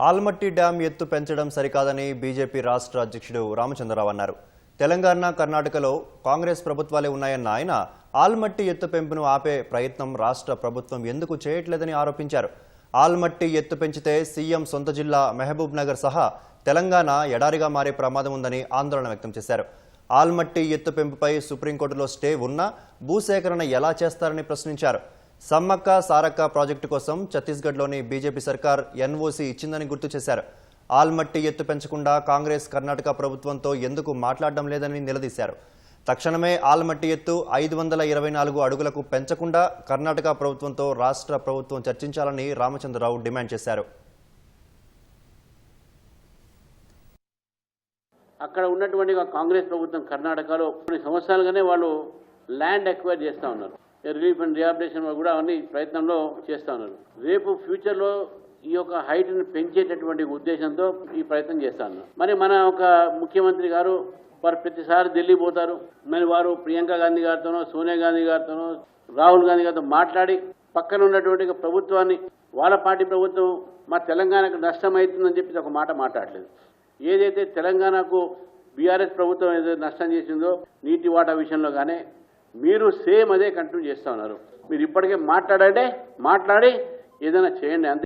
Almatti dam ఎత్తు పెంచడం సరికాదని బీజేపీ రాష్ట్ర అధ్యక్షుడు రామచంద్రరావు అన్నారు. తెలంగాణ, కర్ణాటకలో కాంగ్రెస్ ప్రభుత్వాలే ఉన్నాయన్న ఆయన ఆల్మట్టి ఎత్తు పెంపును ఆపే ప్రయత్నం రాష్ట్ర ప్రభుత్వం ఎందుకు చేయట్లేదని ఆరోపించారు. ఆల్మట్టి ఎత్తు పెంచితే సీఎం సొంత జిల్లా మహబూబ్ నగర్ సహా తెలంగాణ ఎడారిగా మారే ప్రమాదం ఉందని ఆందోళన వ్యక్తం చేశారు. ఆల్మట్టి ఎత్తు పెంపుపై సుప్రీంకోర్టులో స్టే ఉన్నా భూసేకరణ ఎలా చేస్తారని ప్రశ్నించారు. సమ్మక్క సారక్క ప్రాజెక్టు కోసం ఛత్తీస్గఢ్లోని బీజేపీ సర్కార్ ఎన్ఓసీ ఇచ్చిందని గుర్తు చేశారు. ఆల్మట్టి ఎత్తు పెంచకుండా కాంగ్రెస్, కర్ణాటక ప్రభుత్వంతో ఎందుకు మాట్లాడడం లేదని నిలదీశారు. తక్షణమే ఆల్మట్టి ఎత్తు 524 అడుగులకు పెంచకుండా కర్ణాటక ప్రభుత్వంతో రాష్ట్ర ప్రభుత్వం చర్చించాలని రామచంద్రరావు డిమాండ్ చేశారు. అక్కడ ఉన్నటువంటి కాంగ్రెస్ ప్రభుత్వం కర్ణాటకలో కొన్ని సంవత్సరాలుగానే వాళ్ళు ల్యాండ్ ఎక్వైర్ చేస్తూ ఉన్నారు. రిలీఫ్ అండ్ రిహాబిలిటేషన్ కూడా అన్ని ప్రయత్నంలో చేస్తూ ఉన్నారు. రేపు ఫ్యూచర్లో ఈ యొక్క హైట్ని పెంచేటటువంటి ఉద్దేశంతో ఈ ప్రయత్నం చేస్తూ ఉన్నారు. మరి మన ఒక ముఖ్యమంత్రి గారు వారు ప్రతిసారి ఢిల్లీ పోతారు. మరి వారు ప్రియాంక గాంధీ గారితోనో, సోనియా గాంధీ గారితోనో, రాహుల్ గాంధీ గారితో మాట్లాడి పక్కన ఉన్నటువంటి ప్రభుత్వాన్ని, వాళ్ళ పార్టీ ప్రభుత్వం మా తెలంగాణకు నష్టం అవుతుందని చెప్పి ఒక మాట మాట్లాడలేదు. ఏదైతే తెలంగాణకు బీఆర్ఎస్ ప్రభుత్వం ఏదైతే నష్టం చేసిందో నీటి వాటా విషయంలో కానీ మీరు సేమ్ అదే కంటిన్యూ చేస్తూ ఉన్నారు. మీరు ఇప్పటికే మాట్లాడి ఏదైనా చేయండి అంతే.